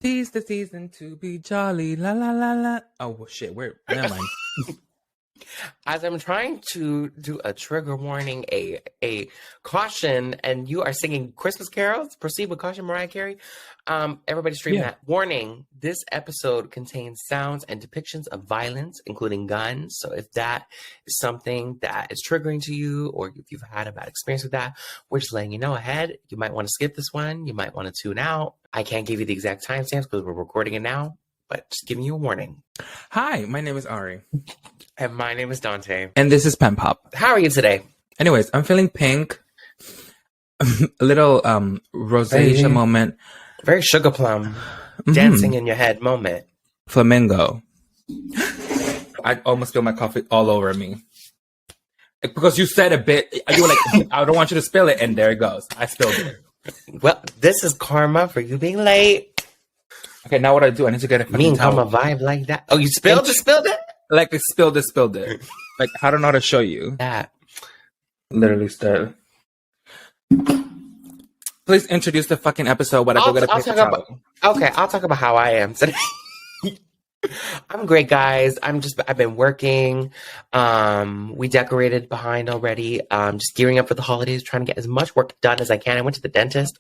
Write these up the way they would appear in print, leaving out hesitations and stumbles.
'Tis the season to be jolly, la la la la. Oh shit, where? Never mind. As I'm trying to do a trigger warning, a caution, and you are singing Christmas carols, proceed with caution, Mariah Carey. Everybody stream that. Warning, this episode contains sounds and depictions of violence, including guns. So if that is something that is triggering to you, or if you've had a bad experience with that, we're just letting you know ahead. You might want to skip this one. You might want to tune out. I can't give you the exact timestamps because we're recording it now, but just giving you a warning. Hi, my name is Ari. And my name is Dante. And this is PenPop. How are you today? Anyways, I'm feeling pink. A little rosacea moment. Very sugar plum. Dancing in your head moment. Flamingo. I almost spilled my coffee all over me. Because you said a bit, you were like, I don't want you to spill it. And there it goes. I spilled it. Well, this is karma for you being late. Okay, now what I do, I need to get a fucking towel. Karma vibe like that. Oh, you spilled it? Like, they spilled it. Like, I don't know how to show you. That. Literally still. Please introduce the fucking episode, but I'll talk about how I am today. I'm great, guys. I've been working. We decorated behind already. Just gearing up for the holidays, trying to get as much work done as I can. I went to the dentist.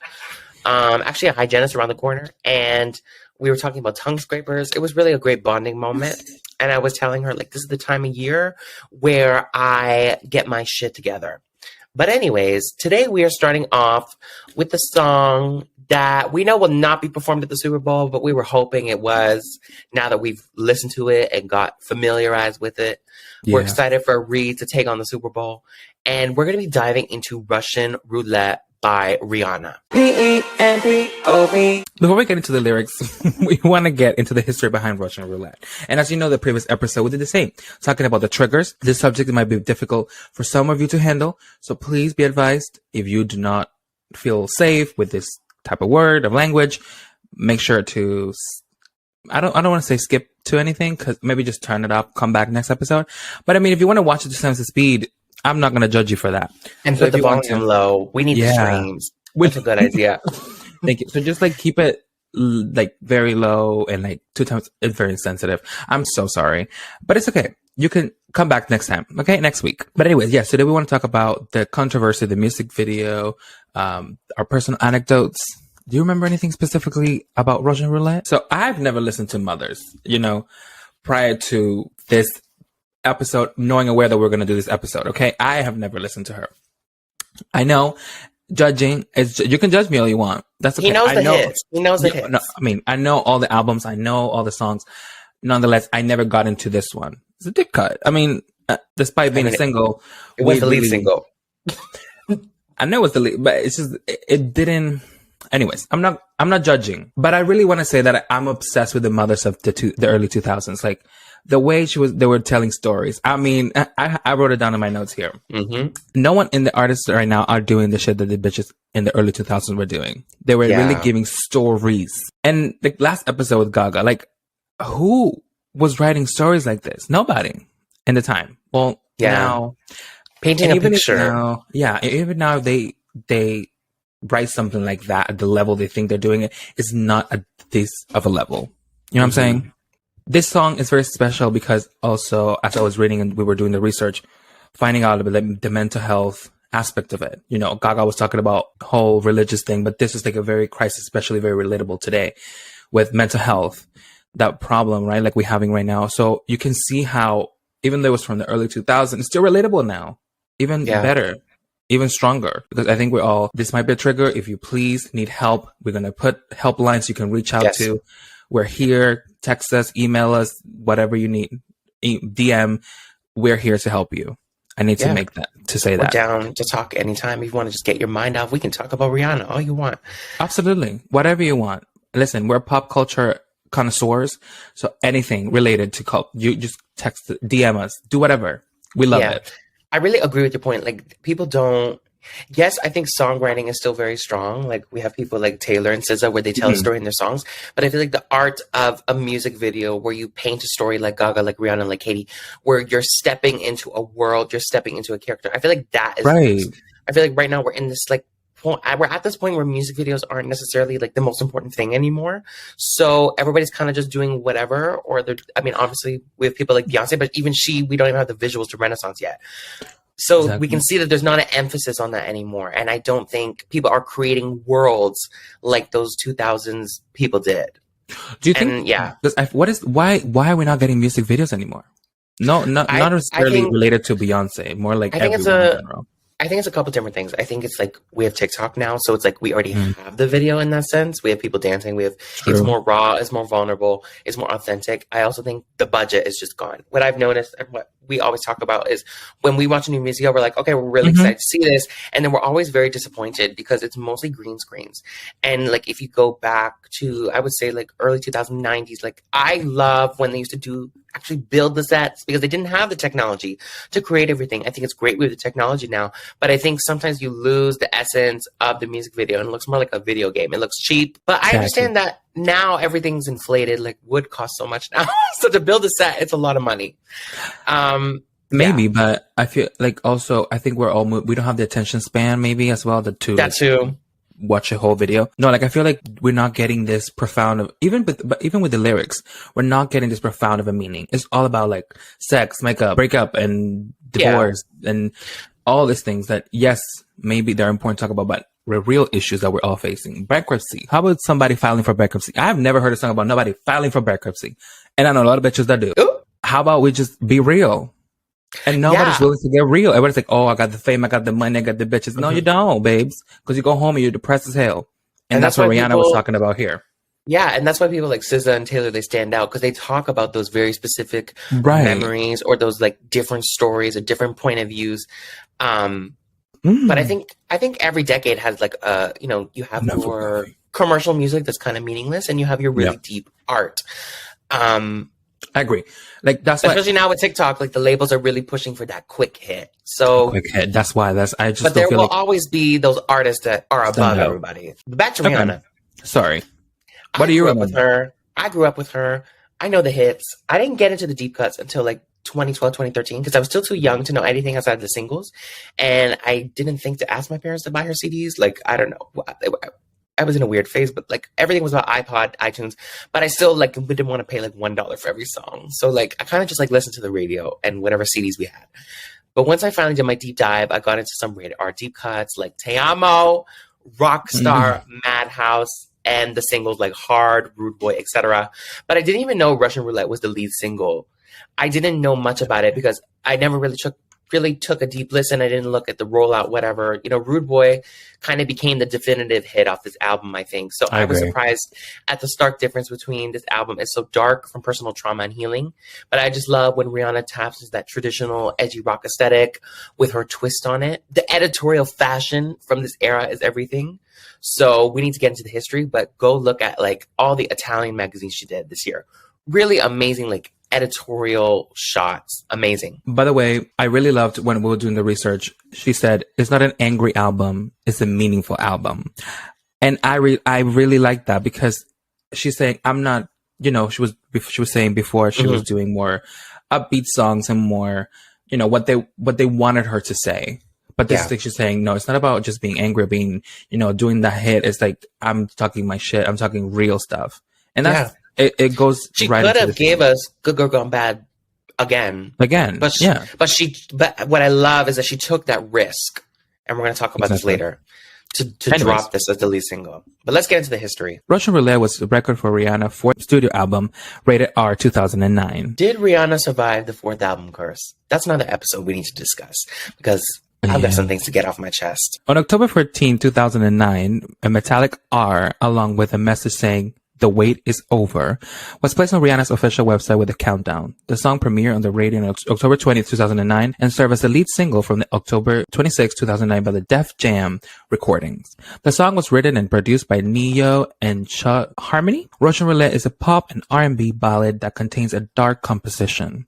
Actually a hygienist around the corner, and we were talking about tongue scrapers. It was really a great bonding moment. And I was telling her, like, this is the time of year where I get my shit together. But anyways, today we are starting off with the song that we know will not be performed at the Super Bowl, but we were hoping it was. Now that we've listened to it and got familiarized with it, we're excited for Reed to take on the Super Bowl. And we're going to be diving into Russian Roulette by Rihanna. PenPop. Before we get into the lyrics, we want to get into the history behind Russian Roulette. And as you know, the previous episode, we did the same, talking about the triggers. This subject might be difficult for some of you to handle. So please be advised, if you do not feel safe with this type of word, of language, make sure to, I don't want to say skip to anything, because maybe just turn it off, come back next episode. But I mean, if you want to watch it 2 times the speed, I'm not going to judge you for that. And so put the volume low. We need the streams. Which is a good idea. Thank you. So just like keep it like very low and like 2 times. It's very sensitive. I'm so sorry, but it's okay. You can come back next time. Okay. Next week. But anyways, yeah. Today we want to talk about the controversy, the music video, our personal anecdotes. Do you remember anything specifically about Russian Roulette? So I've never listened to Mothers, prior to this episode, knowing aware that we're going to do this episode. Okay. I have never listened to her. I know judging is, you can judge me all you want. That's okay. He knows the hits. He knows the hits. No, I mean, I know all the albums. I know all the songs. Nonetheless, I never got into this one. It's a deep cut. I mean, despite being a single, it was the lead single. I know it's the lead, but it's just, it didn't. Anyways, I'm not judging, but I really want to say that I'm obsessed with the mothers of the early 2000s. Like the way they were telling stories. I mean, I wrote it down in my notes here. Mm-hmm. No one in the artists right now are doing the shit that the bitches in the early 2000s were doing. They were really giving stories. And the last episode with Gaga, like who was writing stories like this? Nobody in the time. Well, now painting a picture. Even now they write something like that at the level they think they're doing it is not at this of a level. You know what I'm saying? This song is very special because also, as I was reading and we were doing the research, finding out about the mental health aspect of it. Gaga was talking about the whole religious thing, but this is like a very crisis, especially very relatable today with mental health, that problem, right? Like we're having right now. So you can see how, even though it was from the early 2000s, it's still relatable now, even better. Even stronger, because I think this might be a trigger. If you please need help, we're going to put helplines you can reach out to. We're here. Text us, email us, whatever you need. DM. We're here to help you. I need to say that. We're down to talk anytime. If you want to just get your mind out, we can talk about Rihanna all you want. Absolutely. Whatever you want. Listen, we're pop culture connoisseurs. So anything related to you just text, DM us, do whatever. We love it. I really agree with your point. Like people don't. Yes, I think songwriting is still very strong. Like we have people like Taylor and SZA where they tell a story in their songs. But I feel like the art of a music video where you paint a story like Gaga, like Rihanna, like Katie, where you're stepping into a world, you're stepping into a character. I feel like that is right. I feel like right now we're in this like we're at this point where music videos aren't necessarily like the most important thing anymore. So everybody's kind of just doing whatever, or obviously we have people like Beyonce, but even we don't even have the visuals to Renaissance yet. So Exactly. we can see that there's not an emphasis on that anymore. And I don't think people are creating worlds like those 2000s people did. Do you think? Yeah. Why are we not getting music videos anymore? No, not necessarily related to Beyonce. More like everyone in general. I think it's a couple different things. I think it's like we have TikTok now, so it's like we already have the video in that sense. We have people dancing. It's more raw, it's more vulnerable, it's more authentic. I also think the budget is just gone. What I've noticed and what we always talk about is when we watch a new music video, we're like, okay, we're really excited to see this, and then we're always very disappointed because it's mostly green screens. And like if you go back to, I would say like early 2090s, like I love when they used to actually build the sets because they didn't have the technology to create everything. I think it's great with the technology now, but I think sometimes you lose the essence of the music video and it looks more like a video game. It looks cheap, but I understand that now everything's inflated. Like wood costs so much now. So to build a set, it's a lot of money. Maybe, but I feel like also, I think we don't have the attention span maybe as well. That too. Watch a whole video. No, like I feel like we're not getting this profound of even with the lyrics, we're not getting this profound of a meaning. It's all about like sex, makeup, breakup, and divorce, and all these things that yes, maybe they're important to talk about, but real issues that we're all facing. Bankruptcy. How about somebody filing for bankruptcy? I've never heard a song about nobody filing for bankruptcy, and I know a lot of bitches that do. Ooh. How about we just be real? And nobody's willing to get real. Everybody's like, oh, I got the fame, I got the money, I got the bitches. No, you don't, babes. Because you go home and you're depressed as hell. And that's what Rihanna was talking about here. Yeah, and that's why people like SZA and Taylor, they stand out because they talk about those very specific memories or those like different stories or different point of views. But I think every decade has like you have your commercial music that's kind of meaningless and you have your really deep art. I agree. Like that's especially now with TikTok, like the labels are really pushing for that quick hit. So quick hit. That's why. But there will always be those artists that are above everybody. Back to Rihanna. Sorry. What do you remember? I grew up with her. I know the hits. I didn't get into the deep cuts until like 2012, 2013 because I was still too young to know anything outside of the singles, and I didn't think to ask my parents to buy her CDs. Like I don't know. I was in a weird phase, but like everything was about iPod, iTunes, but I still like didn't want to pay like $1 for every song. So like I kind of just like listened to the radio and whatever CDs we had. But once I finally did my deep dive, I got into some rated R deep cuts like Te Amo, Rockstar, Madhouse, and the singles like Hard, Rude Boy, etc. But I didn't even know Russian Roulette was the lead single. I didn't know much about it because I never really took a deep listen. I didn't look at the rollout, whatever. Rude Boy kind of became the definitive hit off this album, I think. So I was surprised at the stark difference between this album. It's so dark from personal trauma and healing. But I just love when Rihanna taps into that traditional edgy rock aesthetic with her twist on it. The editorial fashion from this era is everything. So we need to get into the history, but go look at like all the Italian magazines she did this year. Really amazing, like editorial shots. Amazing. By the way, I really loved when we were doing the research. She said it's not an angry album, it's a meaningful album. And I really like that because she's saying I'm not, she was saying before she was doing more upbeat songs and more, what they wanted her to say. But this thing she's saying, no, it's not about just being angry or being, doing that hit. It's like I'm talking my shit. I'm talking real stuff. And that's it goes she right could have gave us Good Girl Gone Bad again, but what I love is that she took that risk, and we're going to talk about this later, to drop this as the lead single. But let's get into the history. Russian Roulette was the record for Rihanna's fourth studio album, rated R, 2009. Did Rihanna survive the fourth album curse? That's another episode we need to discuss because I've got some things to get off my chest. On October 14, 2009, a metallic R, along with a message saying, "The wait is over," was placed on Rihanna's official website with a countdown. The song premiered on the radio on October 20th, 2009, and served as the lead single from the October 26, 2009 by the Def Jam recordings. The song was written and produced by Neo and Chuck Harmony. Russian Roulette is a pop and R&B ballad that contains a dark composition.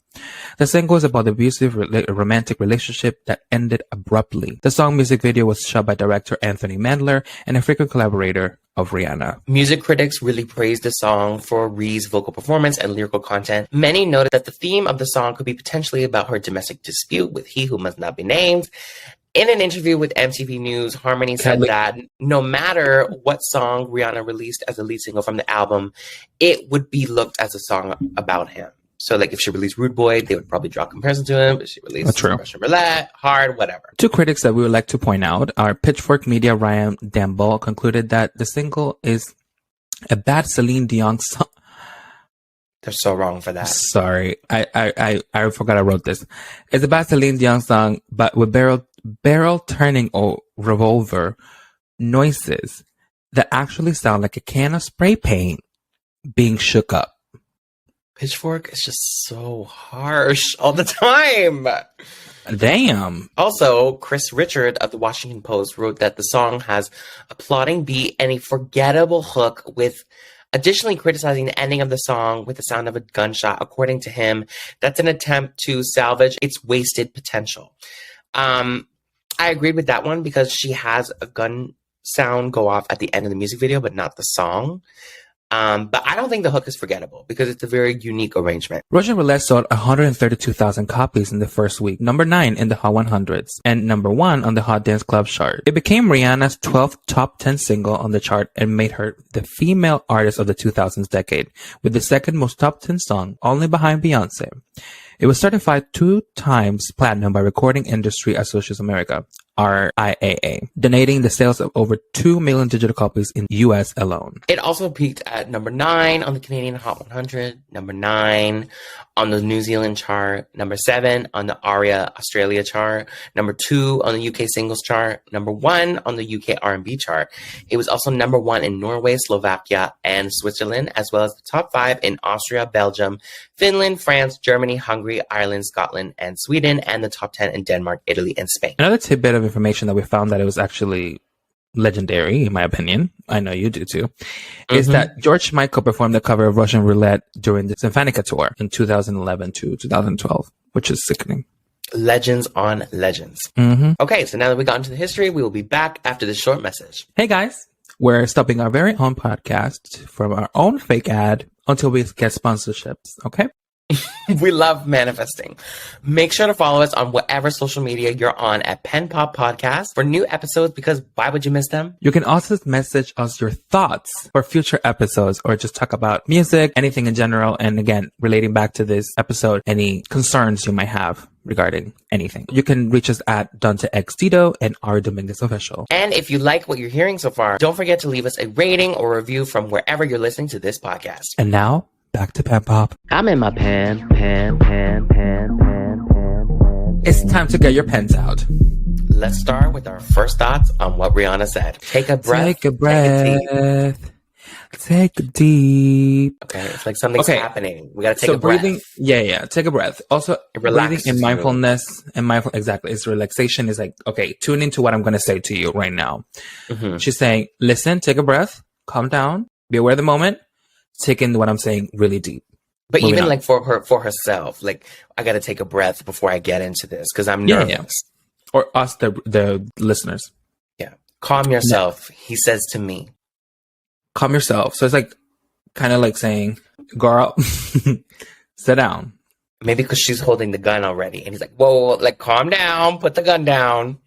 The single is about the abusive romantic relationship that ended abruptly. The song music video was shot by director Anthony Mandler and a frequent collaborator of Rihanna. Music critics really praised the song for Rhee's vocal performance and lyrical content. Many noted that the theme of the song could be potentially about her domestic dispute with he who must not be named. In an interview with MTV News, Harmony said that no matter what song Rihanna released as a lead single from the album, it would be looked as a song about him. So, like, if she released Rude Boy, they would probably draw comparison to him. If she released Russian Roulette, Hard, whatever. Two critics that we would like to point out are Pitchfork Media Ryan Damble concluded that the single is a bad Celine Dion song. They're so wrong for that. Sorry, I forgot I wrote this. It's a bad Celine Dion song, but with barrel turning or revolver noises that actually sound like a can of spray paint being shook up. Pitchfork is just so harsh all the time. Damn. Also, Chris Richard of the Washington Post wrote that the song has a plotting beat and a forgettable hook, with additionally criticizing the ending of the song with the sound of a gunshot. According to him, that's an attempt to salvage its wasted potential. I agreed with that one because she has a gun sound go off at the end of the music video, but not the song. But I don't think the hook is forgettable because it's a very unique arrangement. Russian Roulette sold 132,000 copies in the first week, number 9 in the Hot 100s, and number 1 on the Hot Dance Club chart. It became Rihanna's 12th top 10 single on the chart and made her the female artist of the 2000s decade, with the second most top 10 song, only behind Beyonce. It was certified 2 times platinum by Recording Industry Associates America, RIAA, donating the sales of over 2 million digital copies in the US alone. It also peaked at number 9 on the Canadian Hot 100, number 9 on the New Zealand chart, number 7 on the ARIA Australia chart, number 2 on the UK singles chart, number 1 on the UK R&B chart. It was also number 1 in Norway, Slovakia, and Switzerland, as well as the top 5 in Austria, Belgium, Finland, France, Germany, Hungary, Ireland, Scotland, and Sweden, and the top 10 in Denmark, Italy, and Spain. Another tidbit of information that we found that it was actually legendary, in my opinion, I know you do too, is that George Michael performed the cover of Russian Roulette during the Symphonica tour in 2011 to 2012, which is sickening. Legends on legends. Okay, so now that we got into the history, we will be back after this short message. Hey guys, we're stopping our very own podcast from our own fake ad until we get sponsorships, okay? We love manifesting. Make sure to follow us on whatever social media you're on at PenPop Podcast for new episodes, because why would you miss them? You can also message us your thoughts for future episodes, or just talk about music, anything in general. And again, relating back to this episode, any concerns you might have regarding anything. You can reach us at Dante X Tito and R Dominguez Official. And if you like what you're hearing so far, don't forget to leave us a rating or review from wherever you're listening to this podcast. And now, back to PenPop. I'm in my pen. It's time to get your pens out. Let's start with our first thoughts on what Rihanna said. Take a breath. Take a breath. Take a deep. Okay, it's like something's happening. We gotta take a breath. Breathing, yeah. Take a breath. Also, breathing and mindfulness exactly. It's relaxation. Is like, okay, tune into what I'm gonna say to you right now. She's saying, listen, take a breath, calm down, be aware of the moment. Take in what I'm saying really deep. But even like for herself, like, I got to take a breath before I get into this because I'm nervous. Yeah. Or us, the listeners. Yeah. Calm yourself, he says to me. Calm yourself. So it's like kind of like saying, girl, sit down. Maybe because she's holding the gun already. And he's like, whoa, like, calm down, put the gun down.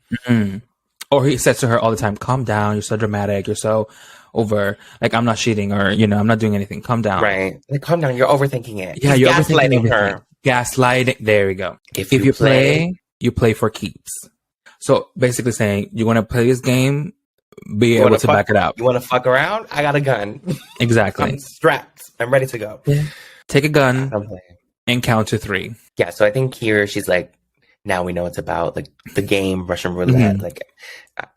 Or he says to her all the time, calm down, you're so dramatic, you're so over, like, I'm not cheating, or, I'm not doing anything, calm down. Right. Like, calm down, you're overthinking it. Yeah, you're overthinking her. Gaslighting, there we go. If you play, you play for keeps. So basically saying, you want to play this game, be able to back it up. You want to fuck around? I got a gun. Exactly. I'm strapped. I'm ready to go. Yeah. Take a gun and count to 3. Yeah, so I think here she's like, now we know it's about like the game Russian Roulette. Like,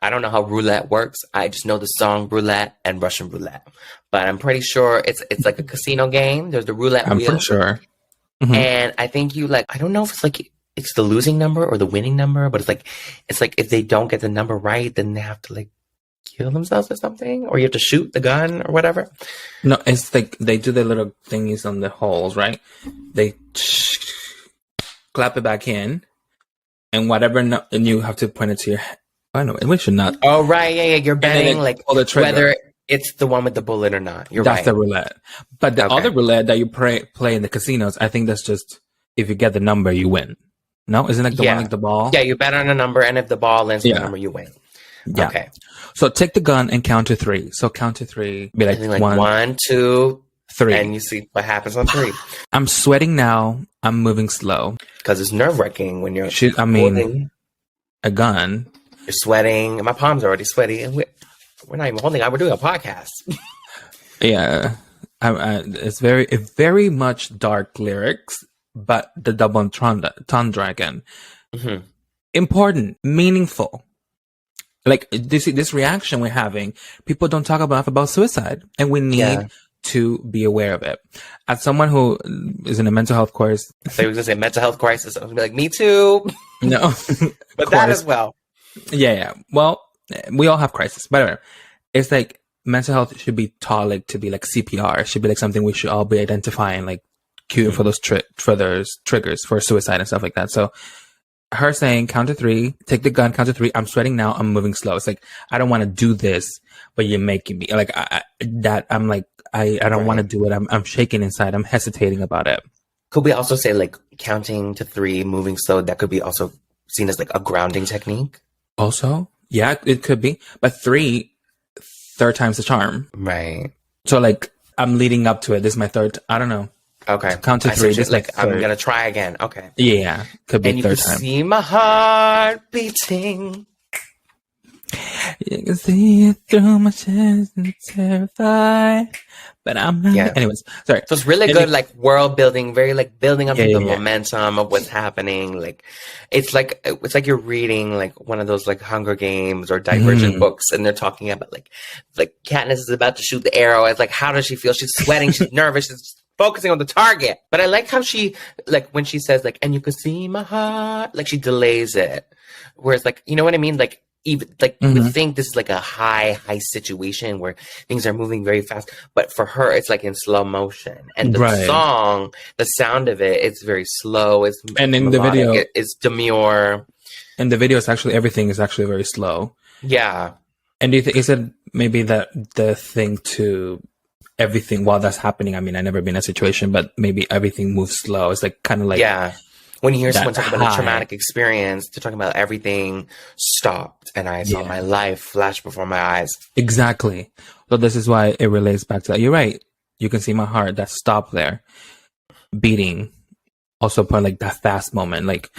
I don't know how roulette works. I just know the song Roulette and Russian Roulette. But I'm pretty sure it's like a casino game. There's the roulette wheel. I'm pretty sure. And I think you like, I don't know if it's like it's the losing number or the winning number, but it's like if they don't get the number right, then they have to like kill themselves or something, or you have to shoot the gun or whatever. No, it's like they do the little thingies on the holes, right? They clap it back in. And whatever, and you have to point it to your head. I know, we should not. Oh, right, yeah. You're betting like whether it's the one with the bullet or not. That's right. The roulette. But the other roulette that you play in the casinos, I think that's just, if you get the number, you win. No, isn't like the one like the ball? Yeah, you bet on a number, and if the ball lands on the number, you win. Yeah. Okay. So take the gun and count to 3. So count to 3. Be like, one, 2, 3. And you see what happens on 3. I'm sweating now. I'm moving slow. Because it's nerve-wracking when you're holding a gun. You're sweating. My palms are already sweaty. And we're not even holding it. We're doing a podcast. Yeah. It's very much dark lyrics, but the double entendre again. Mm-hmm. Important, meaningful. Like this reaction we're having, people don't talk enough about suicide, and we need to be aware of it. As someone who is in a mental health course, so you were gonna say mental health crisis. I was gonna be like, me too. No, but that as well. Yeah. Well, we all have crisis, but whatever. It's like mental health should be taught like to be like CPR. It should be like something we should all be identifying, like queuing for those triggers for suicide and stuff like that. So her saying, count to 3, take the gun, count to 3. I'm sweating now. I'm moving slow. It's like, I don't want to do this, but you're making me like I don't want to do it. I'm shaking inside. I'm hesitating about it. Could we also say like counting to 3, moving slow? That could be also seen as like a grounding technique. Also, yeah, it could be, but 3, third time's the charm. Right. So like I'm leading up to it. This is my third. I don't know. Okay. Count to 3. Just like I'm gonna try again. Okay. Yeah, could be and third time. You can see my heart beating. You can see it through my chest and terrified, but I'm not. Yeah. Anyways, sorry. So it's really good, like world building, very like building up the momentum of what's happening. Like it's like you're reading like one of those like Hunger Games or Divergent books, and they're talking about like Katniss is about to shoot the arrow. It's like, how does she feel? She's sweating. She's nervous. She's focusing on the target. But I like how she, like, when she says, like, and you could see my heart, like, she delays it. Whereas, like, you know what I mean? Like, even, like, you would think this is, like, a high situation where things are moving very fast. But for her, it's, like, in slow motion. And the song, the sound of it, it's very slow. It's and in the video, it's demure. In the video, it's actually, everything is actually very slow. Yeah. And do you think, is it maybe that the thing to everything while that's happening? I mean, I've never been in a situation, but maybe everything moves slow. It's like kind of like, yeah. When you hear someone talk about a traumatic experience, they're talking about everything stopped and I saw my life flash before my eyes. Exactly. So this is why it relates back to that. You're right. You can see my heart that stopped there beating. Also part like that fast moment, like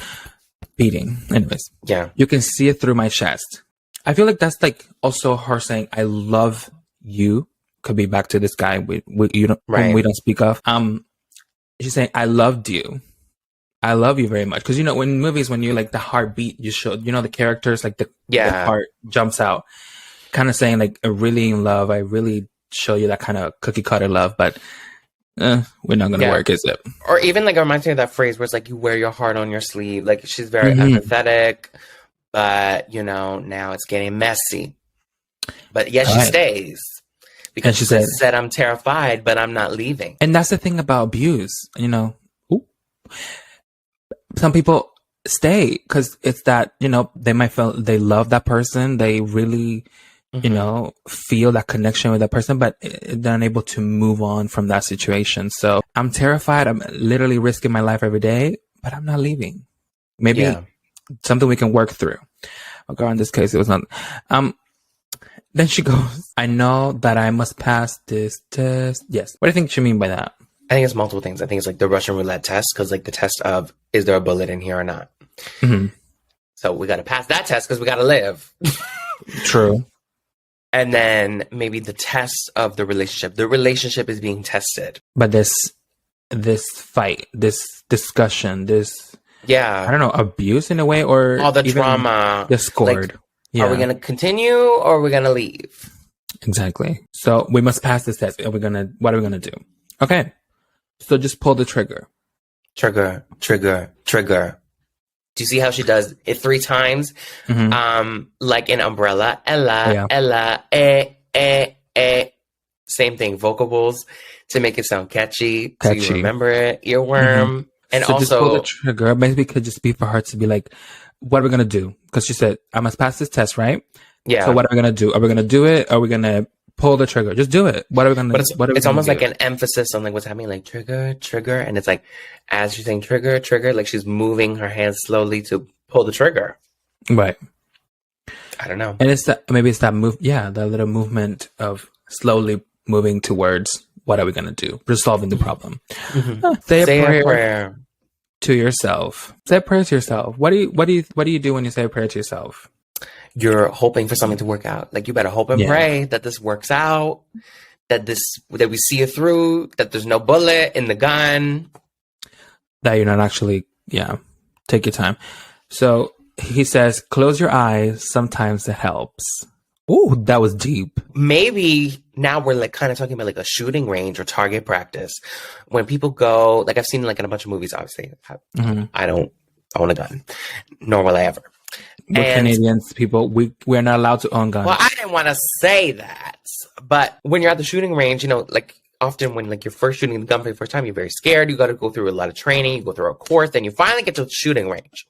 beating. Anyways. Yeah. You can see it through my chest. I feel like that's like also her saying, I love you. Could be back to this guy whom we don't speak of. She's saying, I loved you. I love you very much. Because, you know, when movies, when you like the heartbeat, you show, you know, the characters, like the heart jumps out. Kind of saying like, I'm really in love. I really show you that kind of cookie cutter love, but we're not going to work, is it? Or even like, it reminds me of that phrase where it's like, you wear your heart on your sleeve. Like, she's very empathetic, but, you know, now it's getting messy. But yes, she stays. Because she said, I'm terrified, but I'm not leaving. And that's the thing about abuse, you know. Ooh. Some people stay because it's that, you know, they might feel they love that person. They really, you know, feel that connection with that person, but they're unable to move on from that situation. So I'm terrified. I'm literally risking my life every day, but I'm not leaving. Maybe something we can work through. Okay, in this case, it was not. Then she goes, I know that I must pass this test. Yes. What do you think she mean by that? I think it's multiple things. I think it's like the Russian roulette test, because like the test of, is there a bullet in here or not? So we got to pass that test because we got to live. True. And then maybe the test of the relationship. The relationship is being tested. But this fight, this discussion, this, I don't know, abuse in a way, or all the drama, discord. Like, are we going to continue or are we going to leave? Exactly. So we must pass this test. What are we going to do? Okay. So just pull the trigger. Trigger, trigger, trigger. Do you see how she does it 3 times? Like in Umbrella. Ella, Ella, Same thing. Vocables to make it sound catchy. So you remember it. Earworm. And so also, just pull the trigger. Maybe it could just be for her to be like, what are we going to do? Because she said, I must pass this test, right? Yeah. So what are we going to do? Are we going to do it? Are we going to pull the trigger. Just do it. What are we gonna? But What are we it's gonna almost do? like an emphasis on like what's happening, like trigger, and it's like as she's saying trigger, like she's moving her hands slowly to pull the trigger. Right. I don't know. And it's that maybe it's that move. Yeah, that little movement of slowly moving towards what are we gonna do? Resolving the problem. Say a prayer to yourself. Say a prayer to yourself. What do you do when you say a prayer to yourself? You're hoping for something to work out. Like you better hope and pray that this works out, that we see it through, that there's no bullet in the gun. That you're not actually, take your time. So he says, close your eyes. Sometimes it helps. Ooh, that was deep. Maybe now we're like kind of talking about like a shooting range or target practice. When people go, like I've seen like in a bunch of movies, obviously, I don't own a gun, nor will I ever. We're Canadians, people. We're not allowed to own guns. Well, I didn't want to say that, but when you're at the shooting range, like often when like you're first shooting the gun for the first time, you're very scared. You got to go through a lot of training. You go through a course, then you finally get to the shooting range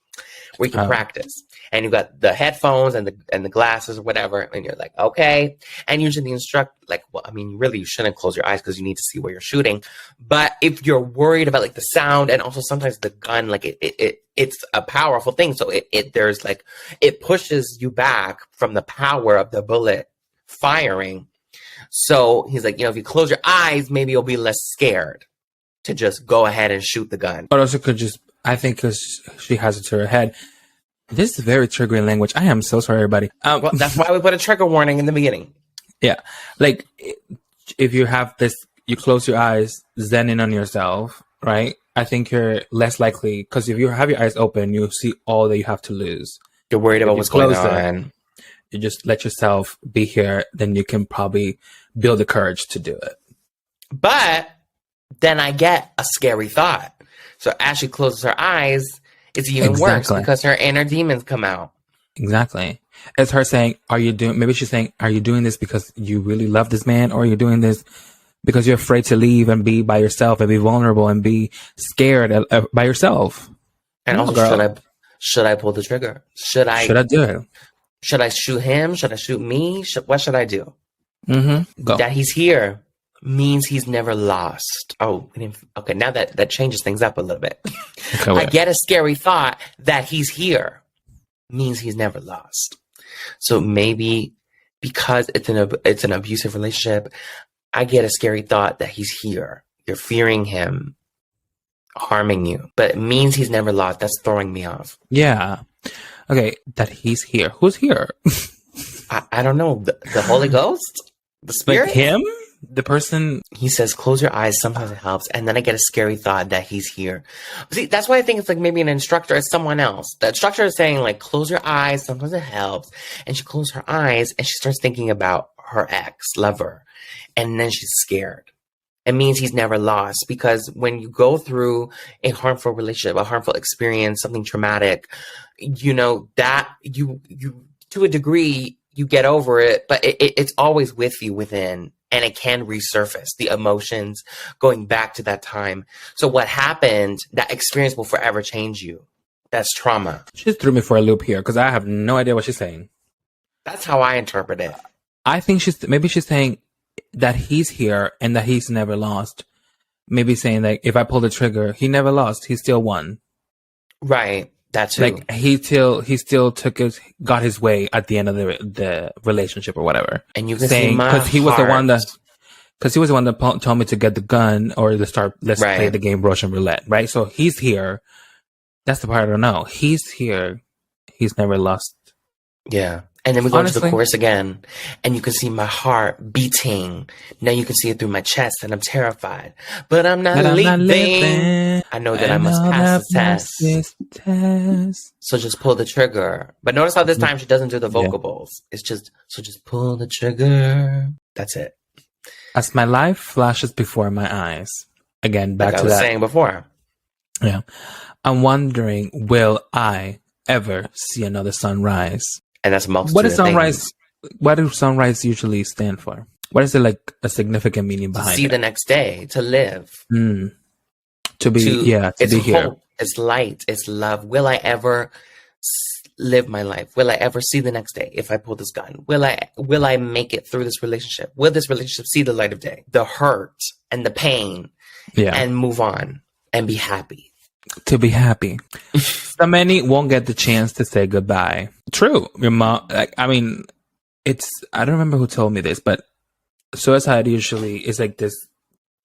where you can practice. And you got the headphones and the glasses or whatever, and you're like, okay. And usually the instructor, like, well, I mean, really, you shouldn't close your eyes because you need to see where you're shooting. But if you're worried about like the sound, and also sometimes the gun, like it's a powerful thing, so there's like it pushes you back from the power of the bullet firing. So he's like, if you close your eyes, maybe you'll be less scared to just go ahead and shoot the gun. But also I think because she has it to her head. This is very triggering language. I am so sorry, everybody. Well, that's why we put a trigger warning in the beginning. Yeah. Like, if you have this, you close your eyes, zen in on yourself, right? I think you're less likely, because if you have your eyes open, you see all that you have to lose. You're worried about what's going on. You just let yourself be here, then you can probably build the courage to do it. But then I get a scary thought. So as she closes her eyes, it's even worse because her inner demons come out. Exactly. It's her saying, maybe she's saying, are you doing this because you really love this man? Or are you doing this because you're afraid to leave and be by yourself and be vulnerable and be scared by yourself? And also, should I pull the trigger? Should I do it? Should I shoot him? Should I shoot me? What should I do? Go. That he's here means he's never lost. Okay. Now that changes things up a little bit. Okay, I get a scary thought that he's here means he's never lost. So maybe because it's an abusive relationship, I get a scary thought that he's here. You're fearing him harming you, but it means he's never lost. That's throwing me off. Yeah. Okay. That he's here. Who's here? I don't know. The Holy Ghost? The Spirit? Like him? The person. He says, close your eyes. Sometimes it helps. And then I get a scary thought that he's here. See, that's why I think it's like maybe an instructor is someone else. The instructor is saying like, close your eyes. Sometimes it helps. And she closes her eyes and she starts thinking about her ex-lover. And then she's scared. It means he's never lost, because when you go through a harmful relationship, a harmful experience, something traumatic, that you to a degree, you get over it, but it's always with you within. And it can resurface the emotions going back to that time. So what happened, that experience will forever change you. That's trauma. She threw me for a loop here because I have no idea what she's saying. That's how I interpret it. I think she's saying that he's here and that he's never lost. Maybe saying that if I pull the trigger, he never lost. He still won. Right. That's like he still got his way at the end of the relationship or whatever. And you can see my because he was the one that told me to get the gun or to start. Let's play the game Russian roulette, right? So he's here. That's the part I don't know. He's here. He's never lost. Yeah. And then we go into the chorus again, and you can see my heart beating. Now you can see it through my chest, and I'm terrified. But I'm not leaving. I know that I must pass the test. So just pull the trigger. But notice how this time she doesn't do the vocables. It's just pull the trigger. That's it. As my life flashes before my eyes. Again, back to that. I was saying before. Yeah. I'm wondering, will I ever see another sunrise? And that's multiple. What is sunrise? What do sunrise usually stand for? What is it like a significant meaning behind it? To see the next day, to live. To be here. Hope, it's light, it's love. Will I ever live my life? Will I ever see the next day if I pull this gun? Will I make it through this relationship? Will this relationship see the light of day? The hurt and the pain, and move on and be happy. To be happy. So many won't get the chance to say goodbye. True. Your mom, like, I mean, I don't remember who told me this, but suicide usually is like this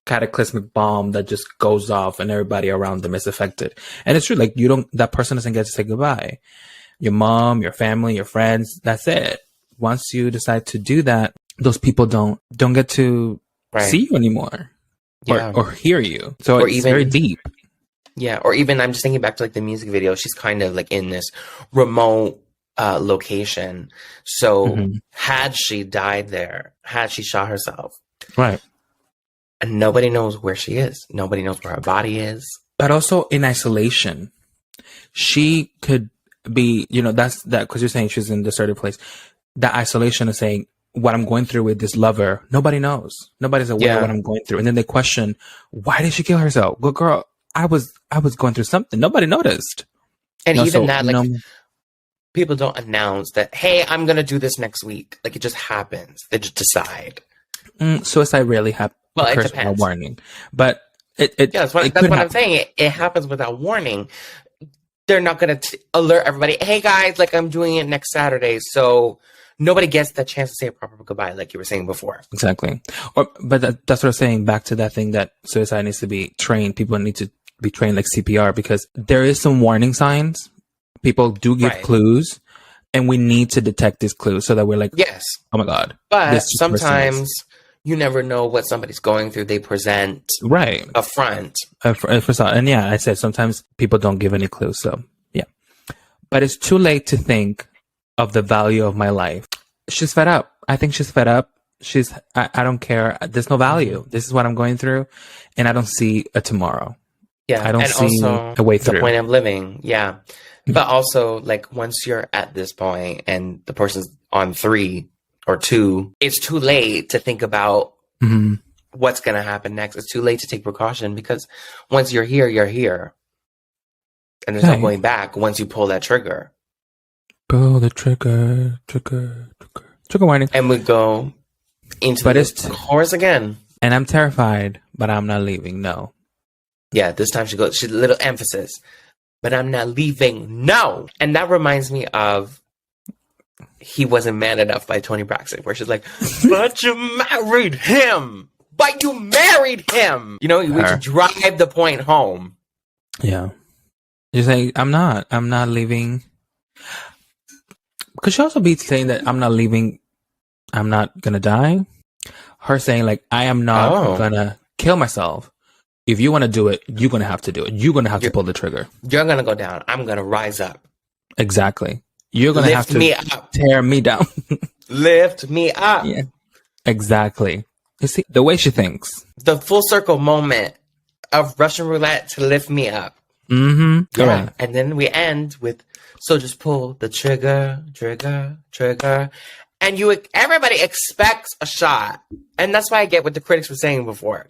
cataclysmic bomb that just goes off and everybody around them is affected. And it's true, like that person doesn't get to say goodbye. Your mom, your family, your friends, that's it. Once you decide to do that, those people don't get to see you anymore or hear you. So it's very deep. Yeah, or even I'm just thinking back to like the music video. She's kind of like in this remote location. So had she died there, had she shot herself, right? And nobody knows where she is. Nobody knows where her body is. But also in isolation, she could be, that's that, because you're saying she's in a deserted place. That isolation of saying, what I'm going through with this lover, nobody knows. Nobody's aware of what I'm going through. And then they question, why did she kill herself? Well, girl, I was going through something. Nobody noticed. And people don't announce that, hey, I'm going to do this next week. Like, it just happens. They just decide. Suicide rarely happens. Well, it depends. Without warning, but that's what I'm saying. It happens without warning. They're not going to alert everybody. Hey guys, like I'm doing it next Saturday, so nobody gets the chance to say a proper goodbye, like you were saying before. Exactly. But that's what I'm saying. Back to that thing that suicide needs to be trained. People need to be trained like CPR, because there is some warning signs. People do give clues, and we need to detect these clues so that we're like, yes, oh my God. But sometimes you never know what somebody's going through. They present a front. And yeah, I said sometimes people don't give any clues. So yeah, but it's too late to think of the value of my life. She's fed up. I think she's fed up. I don't care. There's no value. This is what I'm going through, and I don't see a tomorrow. Yeah, I don't see a way through. The point of living. Yeah, but also like once you're at this point and the person's on 3 or 2, it's too late to think about what's going to happen next. It's too late to take precaution, because once you're here, you're here. And there's no going back once you pull that trigger. Pull the trigger warning. And we go into the chorus again. And I'm terrified, but I'm not leaving. No. Yeah, this time she's a little emphasis. But I'm not leaving. No. And that reminds me of He Wasn't Man Enough by Toni Braxton, where she's like, but you married him. But you married him. We should drive the point home. Yeah. You're saying, I'm not leaving. Could she also be saying that I'm not leaving, I'm not going to die? Her saying like, I am not going to kill myself. If you want to do it, you're going to have to do it. You're going to have to pull the trigger. You're going to go down. I'm going to rise up. Exactly. You're going to have to tear me down. Lift me up. Yeah. Exactly. You see, the way she thinks. The full circle moment of Russian roulette to lift me up. Mm-hmm. Yeah. Right. And then we end with, so just pull the trigger. And everybody expects a shot. And that's why I get what the critics were saying before.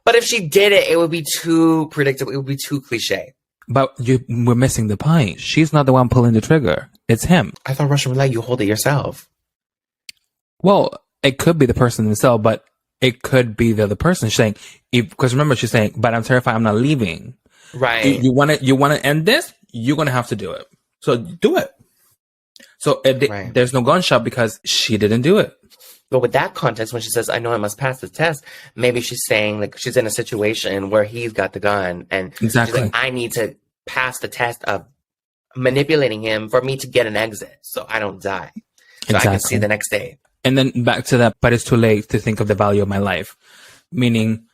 But if she did it, it would be too predictable. It would be too cliche. But we're missing the point. She's not the one pulling the trigger. It's him. I thought Russian roulette, you hold it yourself. Well, it could be the person themselves, but it could be the other person. She's saying, because remember, she's saying, but I'm terrified, I'm not leaving. Right. You want to end this? You're going to have to do it. So do it. So there's no gunshot because she didn't do it. But with that context, when she says, I know I must pass the test, maybe she's saying like she's in a situation where he's got the gun and she's like, I need to pass the test of manipulating him for me to get an exit so I don't die. So I can see the next day. And then back to that, but it's too late to think of the value of my life. Meaning,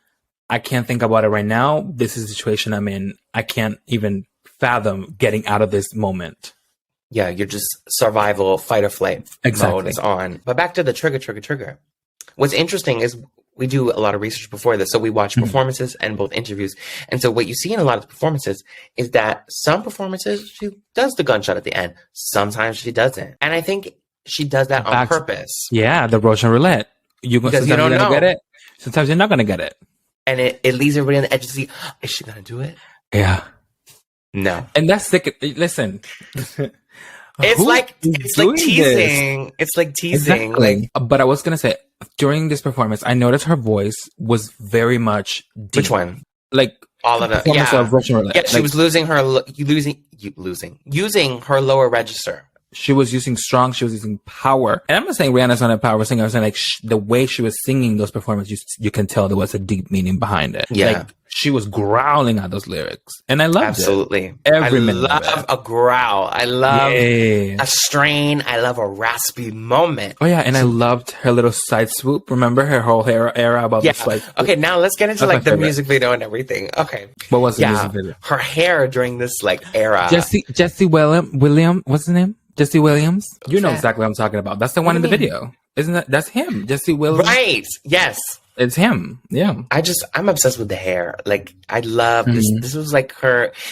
I can't think about it right now. This is the situation I'm in. I can't even fathom getting out of this moment. Yeah, you're just survival, fight or flight mode is on. But back to the trigger. What's interesting is we do a lot of research before this. So we watch performances and both interviews. And so what you see in a lot of the performances is that some performances, she does the gunshot at the end. Sometimes she doesn't. And I think she does that on purpose. Yeah, the Russian roulette. Sometimes you're going to get it. Sometimes you're not going to get it. And it leaves everybody on the edge to see, is she going to do it? Yeah. No. And that's sick. Listen. It's Who like is doing teasing. this? It's like teasing. Exactly. But I was gonna say during this performance, I noticed her voice was very much deep. Which one? Like all of it. performance Yeah. of Russian Roulette. Yeah, she was using her lower register. She was using strong. She was using power. And I'm not saying Rihanna's not a power singer. I'm saying like the way she was singing those performances, you can tell there was a deep meaning behind it. Yeah. Like she was growling at those lyrics, and I loved Absolutely. it. Every minute. I love a growl. I love a strain. I love a raspy moment. Oh yeah, and I loved her little side swoop. Remember her whole era about the side swoop? Okay, now let's get into That's like the music video and everything. Okay. What was the music video? Her hair during this like era. Jesse William, what's his name? Jesse Williams. You know exactly what I'm talking about. That's the one in the video. Isn't that's him? Jesse Williams. Right. Yes. It's him. Yeah. I'm obsessed with the hair. Like I love this. This was like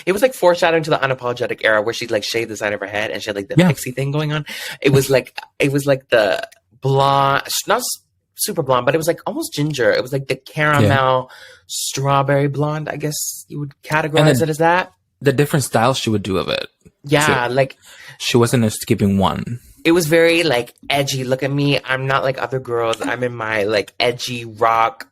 it was like foreshadowing to the unapologetic era where she like shaved the side of her head and she had like the pixie thing going on. It was like the blonde, not super blonde, but it was like almost ginger. It was like the caramel strawberry blonde, I guess you would categorize it as that. The different styles she would do of it. Yeah, like she wasn't just keeping one. It was very like edgy. Look at me. I'm not like other girls. I'm in my like edgy rock,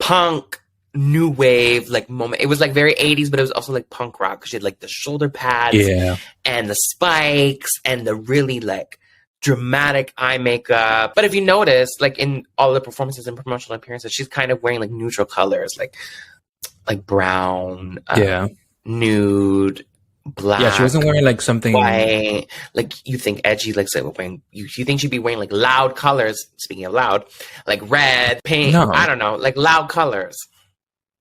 punk, new wave like moment. It was like very 80s, but it was also like punk rock because she had like the shoulder pads and the spikes and the really like dramatic eye makeup. But if you notice, like in all the performances and promotional appearances, she's kind of wearing like neutral colors, like brown, nude, black. Yeah, she wasn't wearing like something white. Like you think edgy, like say wearing you think she'd be wearing like loud colors. Speaking of loud, like red, pink. No. I don't know, like loud colors.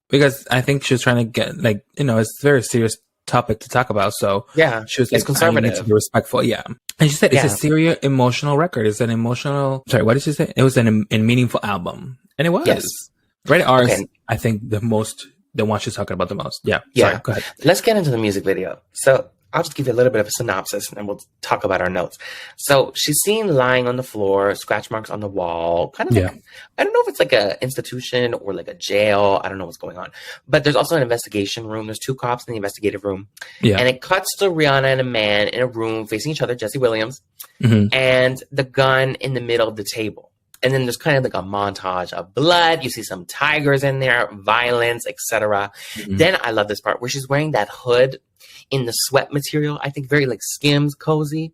Because I think she was trying to get like it's a very serious topic to talk about. So yeah, she was like conservative. I need to be respectful. Yeah, and she said it's a serious emotional record. It's an emotional. Sorry, what did she say? It was an meaningful album, and it was. Yes. Rated R is, I think, the one she's talking about the most. Yeah. Sorry, go ahead. Let's get into the music video. So I'll just give you a little bit of a synopsis and then we'll talk about our notes. So she's seen lying on the floor, scratch marks on the wall, kind of like, I don't know if it's like an institution or like a jail. I don't know what's going on. But there's also an investigation room. There's two cops in the investigative room. Yeah. And it cuts to Rihanna and a man in a room facing each other, Jesse Williams, and the gun in the middle of the table. And then there's kind of like a montage of blood. You see some tigers in there, violence, etc. Then I love this part where she's wearing that hood in the sweat material. I think very like Skims cozy.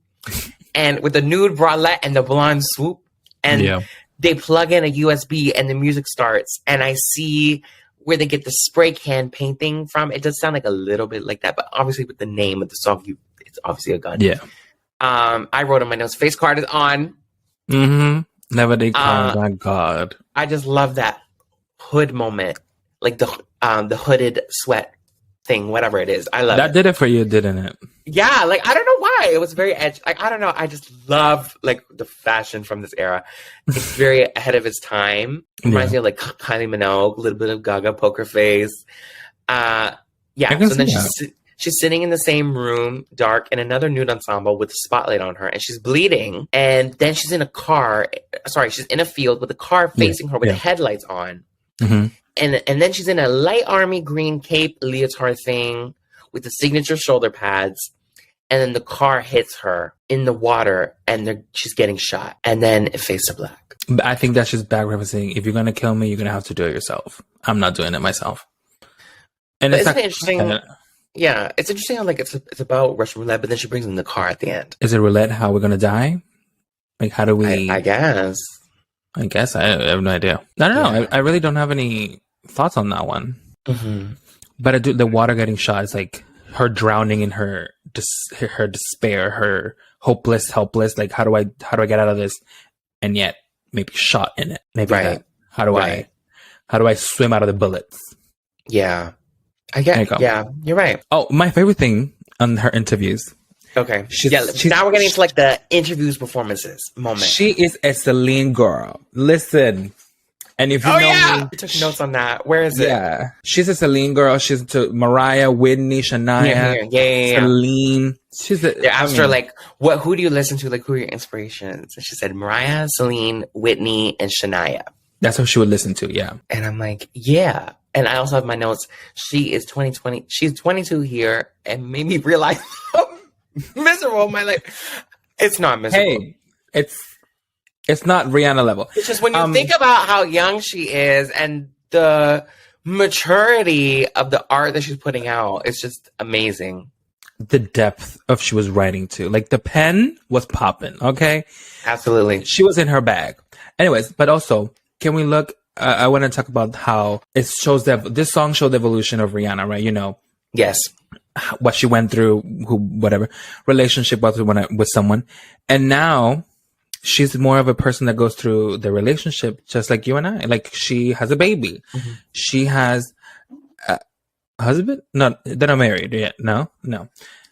And with the nude bralette and the blonde swoop. And they plug in a USB and the music starts. And I see where they get the spray can painting from. It does sound like a little bit like that. But obviously with the name of the song, it's obviously a gun. Yeah. I wrote on my notes, face card is on. Never they call, my God. I just love that hood moment, like the hooded sweat thing, whatever it is. I love that. Did it for you, didn't it? Yeah, like I don't know why it was very edgy. Like I don't know, I just love like the fashion from this era. It's very ahead of its time. Reminds me of like Kylie Minogue, a little bit of Gaga, Poker Face. So then she's sitting in the same room, dark, in another nude ensemble with a spotlight on her, and she's bleeding. And then she's in a car. Sorry, she's in a field with a car facing her with the headlights on. And then she's in a light army green cape leotard thing with the signature shoulder pads. And then the car hits her in the water, and she's getting shot. And then it fades to black. But I think that's just back referencing. If you're gonna kill me, you're gonna have to do it yourself. I'm not doing it myself. And but isn't it interesting? Yeah, it's interesting how like it's about Russian roulette, but then she brings in the car at the end. Is it roulette? How we're gonna die? Like, how do we? I guess. I have no idea. I don't know. I really don't have any thoughts on that one. But I do. The water getting shot is like her drowning in her despair, her hopeless, helpless. Like, how do I get out of this? And yet, maybe shot in it. Maybe how do I swim out of the bullets? Yeah. I get. Yeah, you're right. Oh, my favorite thing on her interviews. Okay. Now we're getting into like the interviews, performances moment. She is a Celine girl. Listen, and if you know me, I took notes on that. Where is it? Yeah, she's a Celine girl. She's to Mariah, Whitney, Shania, Celine. They asked her like, who do you listen to? Like, who are your inspirations? And she said Mariah, Celine, Whitney, and Shania. That's what she would listen to. Yeah. And I'm like, yeah. And I also have my notes. She is 2020. She's 22 here, and made me realize how miserable my life. It's not miserable. Hey, it's not Rihanna level. It's just when you think about how young she is and the maturity of the art that she's putting out, it's just amazing. The depth of she was writing to. Like the pen was popping, okay? Absolutely. She was in her bag. Anyways, but also, can we look, I want to talk about how it shows that this song showed the evolution of Rihanna, right? You know, Yes. what she went through, whatever relationship was with someone. And now she's more of a person that goes through the relationship just like you and I. Like she has a baby. Mm-hmm. She has a husband? No, they're not married yet. No.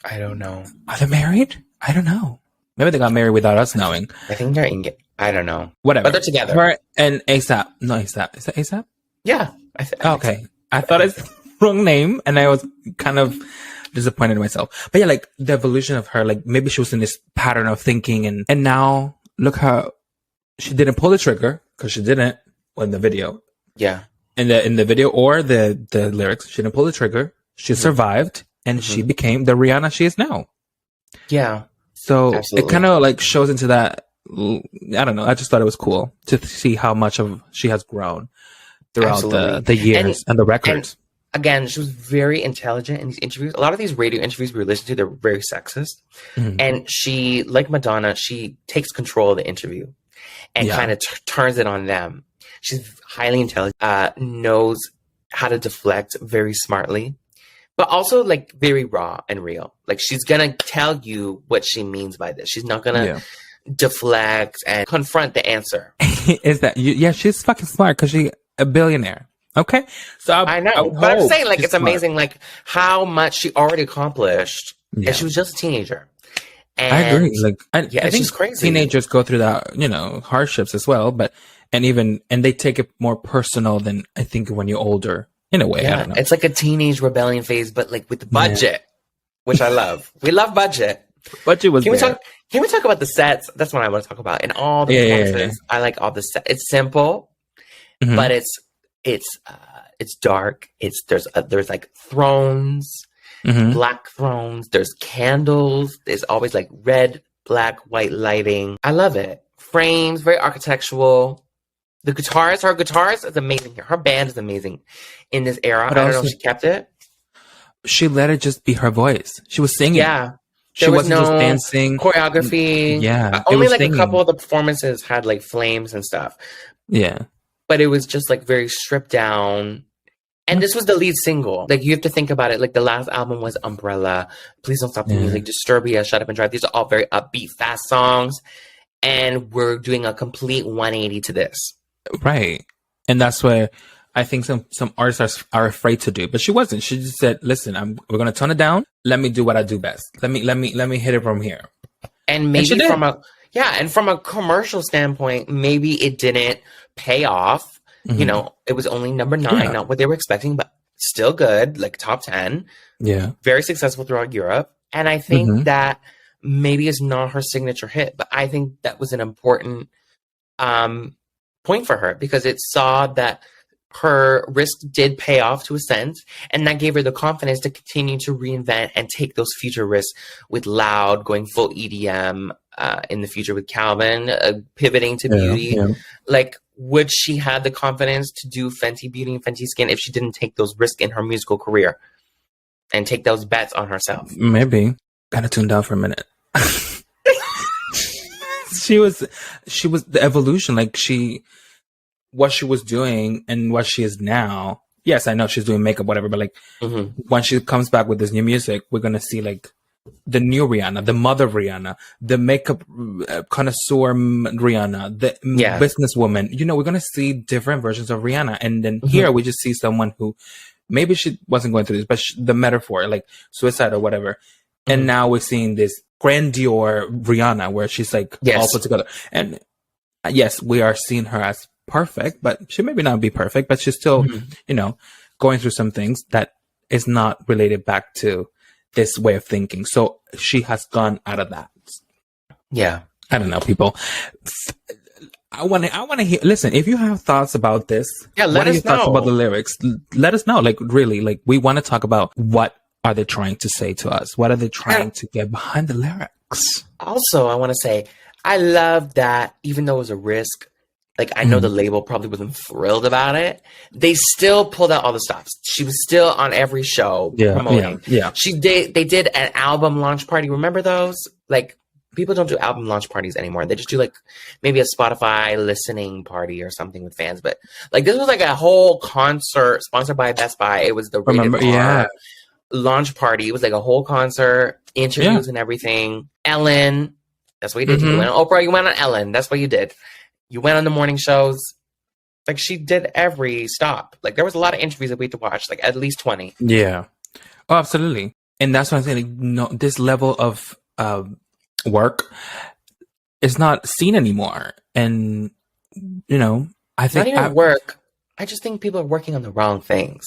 I don't know. Are they married? I don't know. Maybe they got married without us knowing. I think they're engaged. I don't know. Whatever. But they're together. Her and ASAP. No, ASAP. Is that ASAP? Yeah. Okay. I thought it's the wrong name and I was kind of disappointed in myself. But yeah, like the evolution of her, like maybe she was in this pattern of thinking and now look how she didn't pull the trigger because she didn't in the video. Yeah. In the video or the lyrics, she didn't pull the trigger. She survived and she became the Rihanna she is now. Yeah. So absolutely. It kind of like shows into that. I don't know. I just thought it was cool to see how much of she has grown throughout the years and the records. And again, she was very intelligent in these interviews. A lot of these radio interviews we listen to, they're very sexist. Mm-hmm. And she, like Madonna, she takes control of the interview and kind of turns it on them. She's highly intelligent, knows how to deflect very smartly, but also like very raw and real. Like she's going to tell you what she means by this. She's not going to deflect and confront the answer. Is that she's fucking smart because she's a billionaire. Okay, so I know, but I'm saying like it's amazing, like how much she already accomplished, and she was just a teenager. And I agree. Like, I think she's crazy. Teenagers go through that, hardships as well. But and they take it more personal than I think when you're older. In a way, I don't know. It's like a teenage rebellion phase, but like with the budget, which I love. We love budget. Budget was. Can we talk about the sets? That's what I want to talk about. And all the performances, I like all the sets. It's simple, but it's dark. There's like thrones, black thrones. There's candles. There's always like red, black, white lighting. I love it. Frames, very architectural. Her guitarist is amazing here. Her band is amazing in this era. But I don't know if she kept it. She let it just be her voice. She was singing. Yeah. She wasn't just dancing. Choreography. Yeah. Only like singing. A couple of the performances had like flames and stuff. Yeah. But it was just like very stripped down. And this was the lead single. Like you have to think about it. Like the last album was Umbrella, Please Don't Stop the Music, Disturbia, Shut Up and Drive. These are all very upbeat, fast songs. And we're doing a complete 180 to this. Right. And that's where I think some artists are afraid to do. But she wasn't. She just said, listen, we're going to tone it down. Let me do what I do best. Let me hit it from here. And maybe from a commercial standpoint, maybe it didn't pay off. Mm-hmm. It was only number 9, not what they were expecting, but still good, like top 10. Yeah. Very successful throughout Europe. And I think that maybe it's not her signature hit, but I think that was an important point for her because it saw that her risk did pay off to a sense, and that gave her the confidence to continue to reinvent and take those future risks with Loud, going full EDM in the future with Calvin, pivoting to beauty. Yeah. Like, would she have the confidence to do Fenty Beauty and Fenty Skin if she didn't take those risks in her musical career and take those bets on herself? Maybe. Gotta tune down for a minute. She was the evolution, like what she was doing and what she is now. Yes, I know she's doing makeup, whatever, but like when she comes back with this new music, we're going to see like the new Rihanna, the mother Rihanna, the makeup connoisseur Rihanna, the businesswoman. We're going to see different versions of Rihanna. And then here we just see someone who maybe she wasn't going through this, but the metaphor, like suicide or whatever. And now we're seeing this grandeur Rihanna where she's like all put together. And yes, we are seeing her as perfect, but she maybe not be perfect, but she's still, going through some things that is not related back to this way of thinking. So she has gone out of that. Yeah. I don't know, people. I want to hear, listen, if you have thoughts about this, let us know. Thoughts about the lyrics? Let us know. Like, really, like, we want to talk about what are they trying to say to us? What are they trying to get behind the lyrics? Also, I want to say, I love that even though it was a risk, like I know the label probably wasn't thrilled about it, they still pulled out all the stops. She was still on every show promoting. Yeah. They did an album launch party. Remember those? Like, people don't do album launch parties anymore. They just do like maybe a Spotify listening party or something with fans. But like this was like a whole concert sponsored by Best Buy. It was the Rated R launch party. It was like a whole concert, interviews and everything. Ellen, that's what you did. You went on Oprah, you went on Ellen. That's what you did. You went on the morning shows. Like she did every stop. Like there was a lot of interviews that we had to watch, like at least 20. Yeah. Oh, absolutely. And that's what I'm saying. Like, no, this level of work is not seen anymore. And, you know, I think... Not even work. I just think people are working on the wrong things.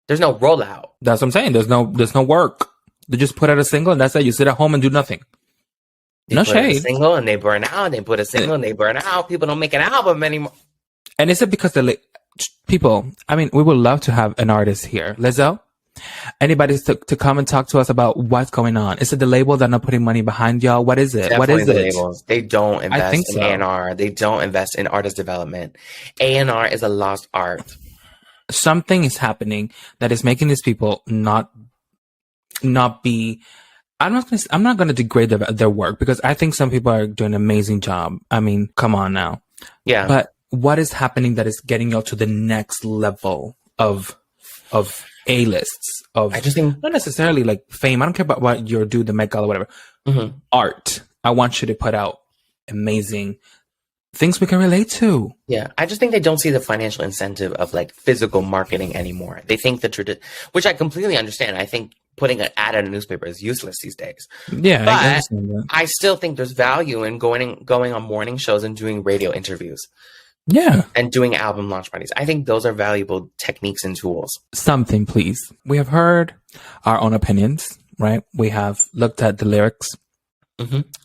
There's no rollout. That's what I'm saying. There's no work. They just put out a single and that's it. You sit at home and do nothing. They no put shade. A single and they burn out. And they put a single and they burn out. People don't make an album anymore. And is it because people? I mean, we would love to have an artist here, Lizzo. Anybody to come and talk to us about what's going on? Is it the label that not putting money behind y'all? What is it? Definitely what is the it? Labels. They don't invest in A&R. They don't invest in artist development. A&R is a lost art. Something is happening that is making these people not be. I'm not going to degrade their work because I think some people are doing an amazing job. I mean, come on now. Yeah. But what is happening that is getting you to the next level of A-lists? I just think not necessarily like fame. I don't care about what you do, the Met Gala, whatever. Art. I want you to put out amazing things we can relate to. Yeah, I just think they don't see the financial incentive of like physical marketing anymore. They think which I completely understand. I think putting an ad in a newspaper is useless these days. Yeah, but I still think there's value in going on morning shows and doing radio interviews. Yeah. And doing album launch parties. I think those are valuable techniques and tools. Something, please. We have heard our own opinions, right? We have looked at the lyrics.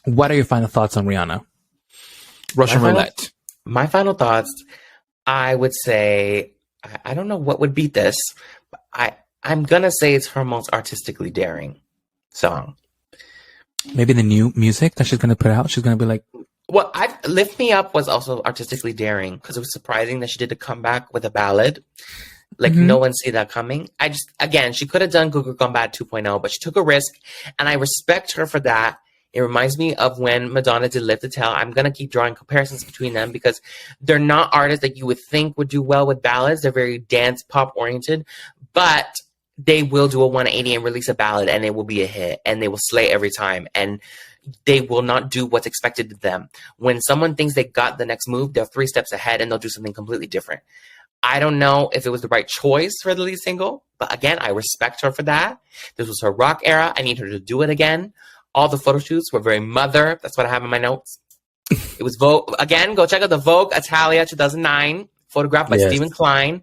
What are your final thoughts on Rihanna? Russian Roulette. My final thoughts, I would say, I don't know what would beat this. But I'm going to say it's her most artistically daring song. Maybe the new music that she's going to put out. She's going to be like... Well, Lift Me Up was also artistically daring because it was surprising that she did a comeback with a ballad. Like no one see that coming. She could have done Google Combat 2.0, but she took a risk and I respect her for that. It reminds me of when Madonna did Live to Tell. I'm going to keep drawing comparisons between them because they're not artists that you would think would do well with ballads. They're very dance pop oriented, but they will do a 180 and release a ballad and it will be a hit and they will slay every time. And they will not do what's expected of them. When someone thinks they got the next move, they're 3 steps ahead and they'll do something completely different. I don't know if it was the right choice for the lead single, but again, I respect her for that. This was her rock era. I need her to do it again. All the photo shoots were very mother. That's what I have in my notes. It was Vogue. Again, go check out the Vogue Italia 2009, photographed by Stephen Klein.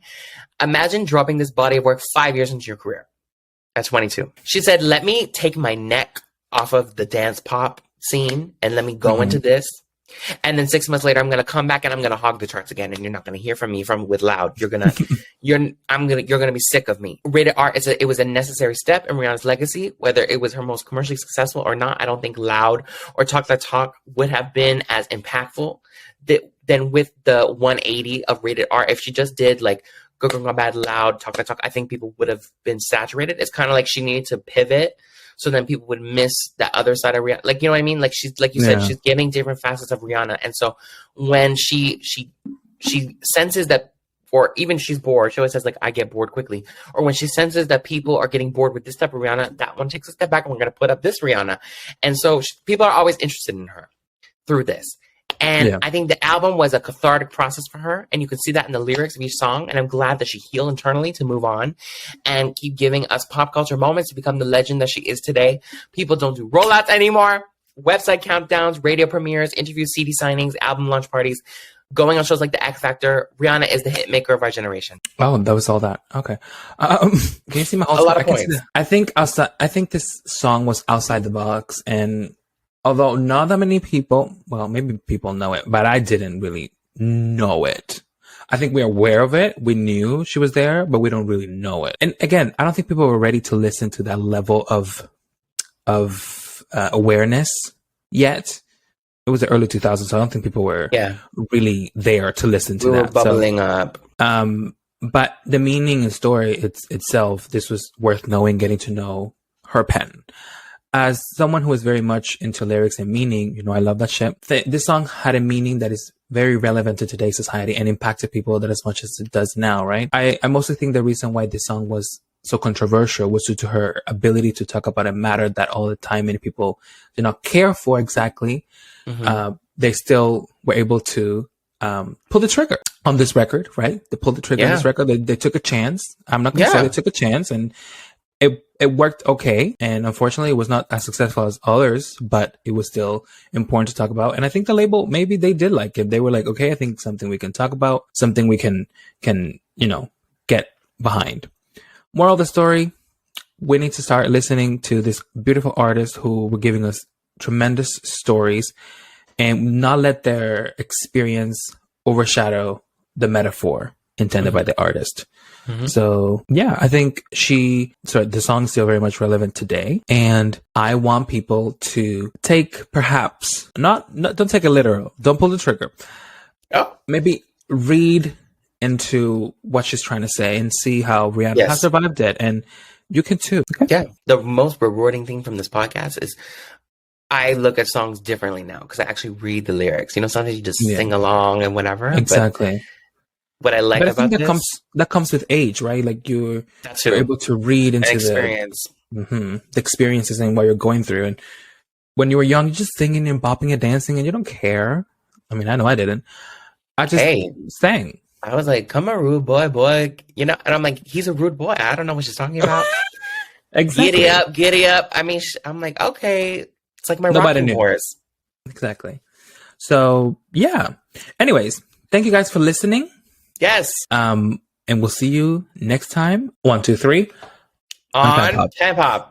Imagine dropping this body of work 5 years into your career. At 22. She said, let me take my neck off of the dance pop scene and let me go into this. And then 6 months later, I'm going to come back and I'm going to hog the charts again. And you're not going to hear from me with Loud. You're going to be sick of me. Rated R it was a necessary step in Rihanna's legacy, whether it was her most commercially successful or not. I don't think Loud or Talk That Talk would have been as impactful than with the 180 of Rated R. If she just did like Go Go Go Bad, Loud, Talk That Talk, I think people would have been saturated. It's kind of like she needed to pivot. So then people would miss that other side of Rihanna. Like, you know what I mean? Like she's, like you said, she's giving different facets of Rihanna. And so when she senses that, or even she's bored, she always says like, I get bored quickly. Or when she senses that people are getting bored with this type of Rihanna, that one takes a step back and we're going to put up this Rihanna. And so people are always interested in her through this. And I think the album was a cathartic process for her. And you can see that in the lyrics of each song. And I'm glad that she healed internally to move on and keep giving us pop culture moments to become the legend that she is today. People don't do rollouts anymore. Website countdowns, radio premieres, interviews, CD signings, album launch parties, going on shows like The X Factor. Rihanna is the hit maker of our generation. Oh, that was all that. Okay. Can you see my whole A lot of points. I think this song was outside the box, and although not that many people, well, maybe people know it, but I didn't really know it. I think we're aware of it. We knew she was there, but we don't really know it. And again, I don't think people were ready to listen to that level of awareness yet. It was the early 2000s, so I don't think people were really there to listen to that. We were bubbling up. But the meaning and story itself, this was worth knowing, getting to know her pen. As someone who is very much into lyrics and meaning, I love that shit. This song had a meaning that is very relevant to today's society and impacted people that as much as it does now, right? I mostly think the reason why this song was so controversial was due to her ability to talk about a matter that all the time many people did not care for exactly. They still were able to pull the trigger on this record, right? They pulled the trigger on this record. They took a chance. I'm not going to say they took a chance, and it worked okay. And unfortunately, it was not as successful as others, but it was still important to talk about. And I think the label, maybe they did like it. They were like, okay, I think something we can talk about, something we can get behind. Moral of the story, we need to start listening to this beautiful artist who were giving us tremendous stories and not let their experience overshadow the metaphor intended by the artist. So yeah, I think the song is still very much relevant today. And I want people to take perhaps, don't take it literal. Don't pull the trigger. Oh. Maybe read into what she's trying to say and see how Rihanna has survived it. And you can too. Okay? Yeah. The most rewarding thing from this podcast is I look at songs differently now because I actually read the lyrics. Sometimes you just sing along and whatever. Exactly. But what I like about that comes with age, right? Like you're able to read into experience. The experiences and what you're going through. And when you were young, you're just singing and bopping and dancing and you don't care. I mean, I know I didn't. I just sang. I was like, come on, rude boy. And I'm like, he's a rude boy. I don't know what she's talking about. Exactly. Giddy up. I mean, I'm like, okay. It's like my rocking horse. Exactly. So, yeah. Anyways, thank you guys for listening. Yes. And we'll see you next time. 1, 2, 3. On PenPop.